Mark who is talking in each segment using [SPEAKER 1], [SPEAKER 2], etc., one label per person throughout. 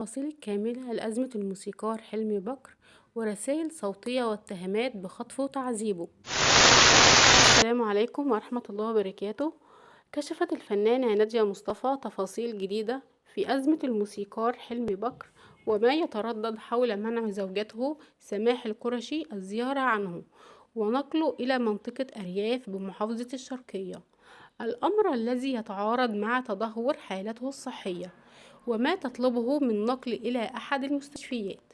[SPEAKER 1] التفاصيل الكاملة لأزمة الموسيقار حلمي بكر ورسائل صوتية واتهامات بخطفه وتعذيبه. السلام عليكم ورحمة الله وبركاته. كشفت الفنانة نادية مصطفى تفاصيل جديدة في أزمة الموسيقار حلمي بكر وما يتردد حول منع زوجته سماح القرشي الزيارة عنه ونقله إلى منطقة أرياف بمحافظة الشرقية، الأمر الذي يتعارض مع تدهور حالته الصحية وما تطلبه من نقل إلى أحد المستشفيات.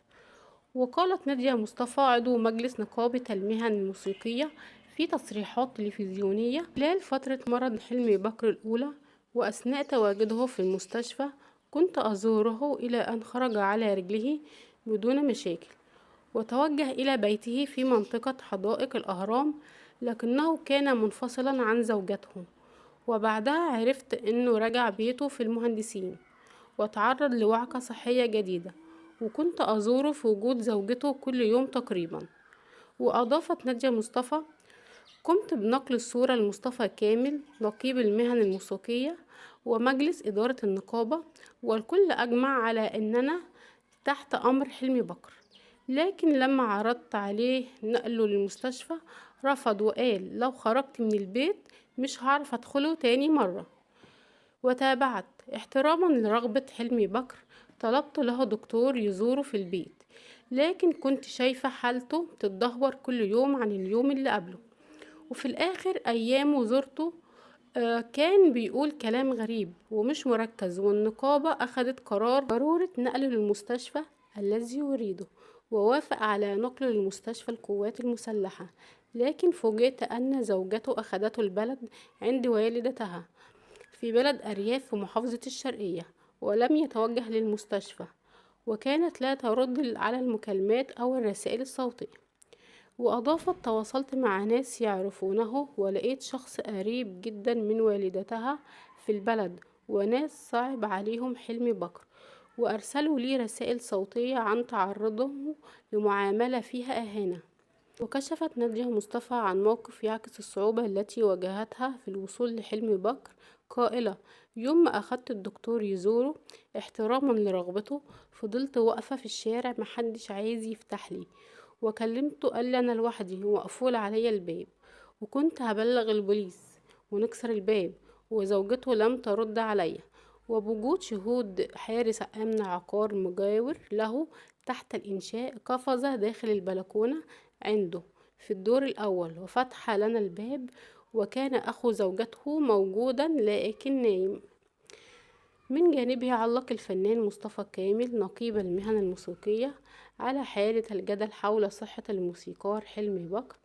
[SPEAKER 1] وقالت نادية مصطفى عضو مجلس نقابة المهن الموسيقية في تصريحات تلفزيونية خلال فترة مرض حلمي بكر الأولى وأثناء تواجده في المستشفى: كنت أزوره إلى أن خرج على رجله بدون مشاكل وتوجه إلى بيته في منطقة حدائق الأهرام، لكنه كان منفصلا عن زوجته، وبعدها عرفت أنه رجع بيته في المهندسين وتعرض لوعكة صحية جديدة، وكنت أزوره في وجود زوجته كل يوم تقريبا. وأضافت نادية مصطفى: قمت بنقل الصورة لمصطفى كامل نقيب المهن الموسيقية ومجلس إدارة النقابة، والكل أجمع على أننا تحت أمر حلمي بكر، لكن لما عرضت عليه نقله للمستشفى رفض وقال لو خرجت من البيت مش هعرف أدخله تاني مرة. وتابعت: احتراما لرغبة حلمي بكر طلبت له دكتور يزوره في البيت، لكن كنت شايفة حالته بتتدهور كل يوم عن اليوم اللي قبله، وفي الآخر أيام زرته كان بيقول كلام غريب ومش مركز، والنقابة أخدت قرار ضرورة نقله للمستشفى الذي يريده، ووافق على نقله لمستشفى القوات المسلحة، لكن فوجئت أن زوجته أخدته البلد عند والدتها في بلد أرياف في محافظة الشرقية، ولم يتوجه للمستشفى، وكانت لا ترد على المكالمات أو الرسائل الصوتية. وأضافت: تواصلت مع ناس يعرفونه ولقيت شخص قريب جدا من والدتها في البلد وناس صعب عليهم حلمي بكر، وأرسلوا لي رسائل صوتية عن تعرضه لمعاملة فيها إهانة. وكشفت نادية مصطفى عن موقف يعكس الصعوبة التي واجهتها في الوصول لحلمي بكر قائلة: يوم ما أخدت الدكتور يزوره احتراما لرغبته فضلت واقفة في الشارع محدش عايز يفتح لي، وكلمته قال لي أنا لوحدي ومقفول عليا الباب، وكنت هبلغ البوليس ونكسر الباب، وزوجته لم ترد عليا، وبوجود شهود حارس أمن عقار مجاور له تحت الإنشاء قفز داخل البلكونة عنده في الدور الأول وفتح لنا الباب، وكان أخو زوجته موجودا لكن نايم. من جانبه علق الفنان مصطفى كامل نقيب المهن الموسيقية على حالة الجدل حول صحة الموسيقار حلمي بكر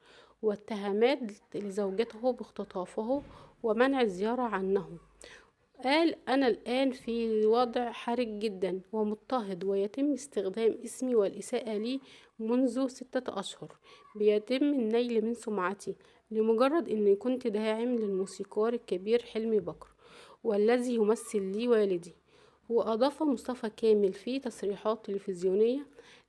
[SPEAKER 1] واتهامات لزوجته باختطافه ومنع الزيارة عنه. قال: أنا الآن في وضع حرج جدا ومضطهد، ويتم استخدام اسمي والإساءة لي منذ 6 أشهر، بيتم النيل من سمعتي لمجرد أني كنت داعم للموسيقار الكبير حلمي بكر والذي يمثل لي والدي. وأضاف مصطفى كامل في تصريحات تلفزيونية: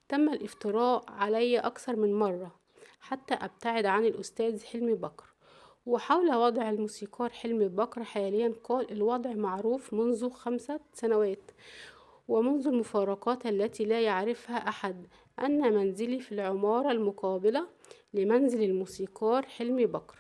[SPEAKER 1] تم الافتراء علي أكثر من مرة حتى أبتعد عن الأستاذ حلمي بكر. وحول وضع الموسيقار حلمي بكر حاليا قال: الوضع معروف منذ 5 سنوات ومنذ المفارقات التي لا يعرفها أحد، أن منزلي في العمارة المقابلة لمنزل الموسيقار حلمي بكر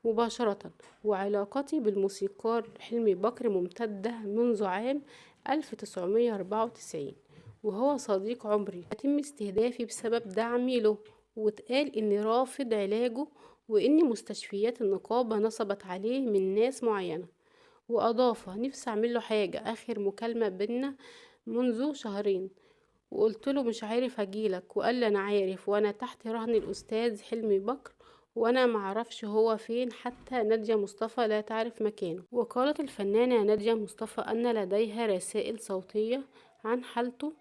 [SPEAKER 1] مباشرة، وعلاقتي بالموسيقار حلمي بكر ممتدة منذ عام 1994 وهو صديق عمري، يتم استهدافي بسبب دعمي له، واتقال إني رافض علاجه وإن مستشفيات النقابة نصبت عليه من ناس معينة. وأضاف: نفسي أعمل له حاجة، آخر مكالمة بينا منذ شهرين وقلت له مش عارف أجيلك، وقال لي أنا عارف وأنا تحت رهن الأستاذ حلمي بكر وأنا معرفش هو فين، حتى نادية مصطفى لا تعرف مكانه. وقالت الفنانة نادية مصطفى أن لديها رسائل صوتية عن حالته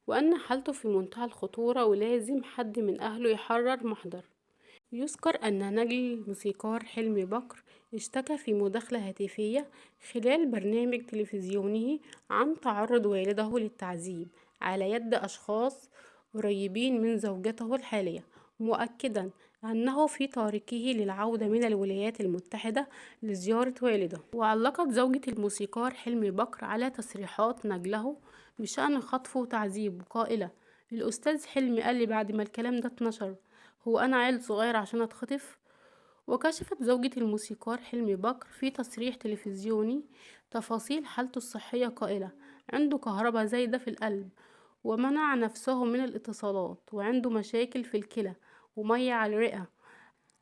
[SPEAKER 1] وأن حالته في منتهى الخطورة ولازم حد من أهله يحرر محضر. يذكر أن نجل الموسيقار حلمي بكر اشتكى في مداخلة هاتفية خلال برنامج تلفزيوني عن تعرض والده للتعذيب على يد أشخاص قريبين من زوجته الحالية، مؤكدا أنه في طريقه للعودة من الولايات المتحدة لزيارة والده. وعلقت زوجة الموسيقار حلمي بكر على تصريحات نجله بشأن خطفه وتعذيبه قائلة: الأستاذ حلمي قال لي بعد ما الكلام ده اتنشر: هو أنا عيل صغير عشان أتخطف؟ وكشفت زوجة الموسيقار حلمي بكر في تصريح تلفزيوني تفاصيل حالته الصحية قائلة: عنده كهرباء زايدة في القلب، ومنع نفسه من الاتصالات، وعنده مشاكل في الكلى ومية على الرئة.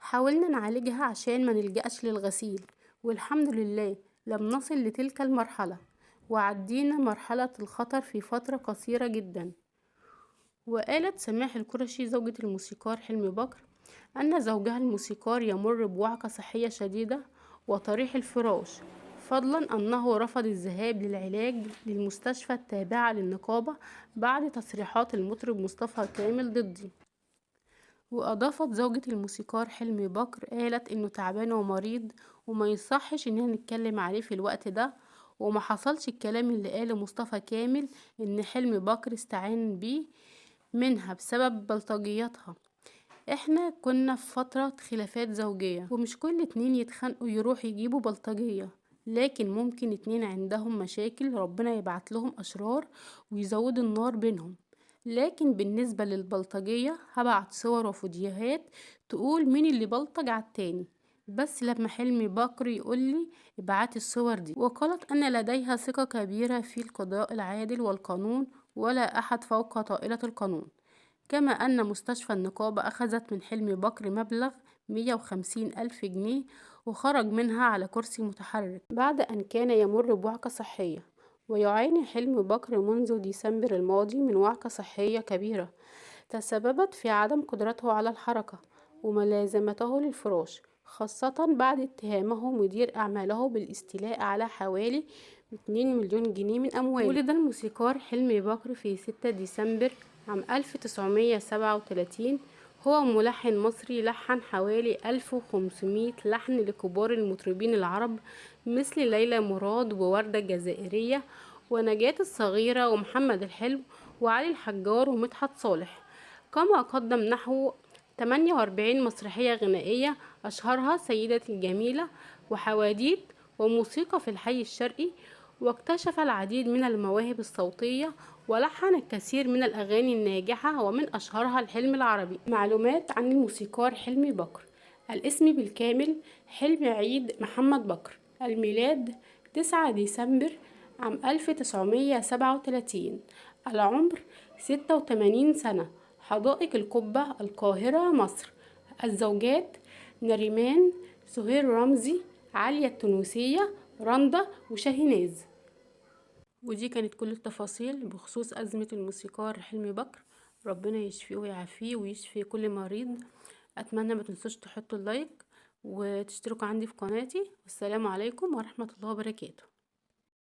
[SPEAKER 1] حاولنا نعالجها عشان ما نلجأش للغسيل، والحمد لله لم نصل لتلك المرحلة، وعدينا مرحلة الخطر في فترة قصيرة جدا. وقالت سماح القرشي زوجة الموسيقار حلمي بكر أن زوجها الموسيقار يمر بوعكة صحية شديدة وطريح الفراش، فضلا أنه رفض الذهاب للعلاج للمستشفى التابعة للنقابة بعد تصريحات المطرب مصطفى كامل ضدي. وأضافت زوجة الموسيقار حلمي بكر قالت إنه تعبان ومريض وما يصحش إننا نتكلم عليه في الوقت ده، وما حصلش الكلام اللي قاله مصطفى كامل إن حلمي بكر استعان بيه منها بسبب بلطجيتها. احنا كنا في فترة خلافات زوجية، ومش كل اتنين يتخانقوا يروح يجيبوا بلطجية، لكن ممكن اتنين عندهم مشاكل ربنا يبعت لهم أشرار ويزود النار بينهم. لكن بالنسبة للبلطجية هبعت صور وفيديوهات تقول مين اللي بلطج على التاني، بس لما حلمي بكر يقولي ابعت الصور دي. وقالت أن لديها ثقة كبيرة في القضاء العادل والقانون، ولا أحد فوق طائلة القانون. كما أن مستشفى النقابة أخذت من حلمي بكر مبلغ 150,000 جنيه، وخرج منها على كرسي متحرك بعد أن كان يمر بوعكة صحية. ويعاني حلمي بكر منذ ديسمبر الماضي من وعكة صحية كبيرة تسببت في عدم قدرته على الحركة وملازمته للفراش، خاصة بعد اتهامه مدير أعماله بالاستيلاء على حوالي 2 مليون جنيه من أمواله. ولد الموسيقار حلمي بكر في 6 ديسمبر عام 1937. هو ملحن مصري، لحن حوالي 1500 لحن لكبار المطربين العرب مثل ليلى مراد ووردة الجزائرية ونجاة الصغيرة ومحمد الحلو وعلي الحجار ومدحت صالح. كما قدم نحو 48 مسرحية غنائية أشهرها سيدتي الجميلة وحواديت وموسيقى في الحي الشرقي. واكتشف العديد من المواهب الصوتية ولحن الكثير من الأغاني الناجحة ومن أشهرها الحلم العربي. معلومات عن الموسيقار حلمي بكر: الاسم بالكامل حلمي عيد محمد بكر. الميلاد 9 ديسمبر عام 1937. العمر 86 سنة. حدائق القبة، القاهرة، مصر. الزوجات: نريمان، سهير رمزي، عليا التونسية، رندا، وشاهيناز. ودي كانت كل التفاصيل بخصوص أزمة الموسيقار حلمي بكر. ربنا يشفيه ويعافيه ويشفي كل مريض. أتمنى ما تنسوش تحطوا اللايك وتشتركوا عندي في قناتي. والسلام عليكم ورحمة الله وبركاته.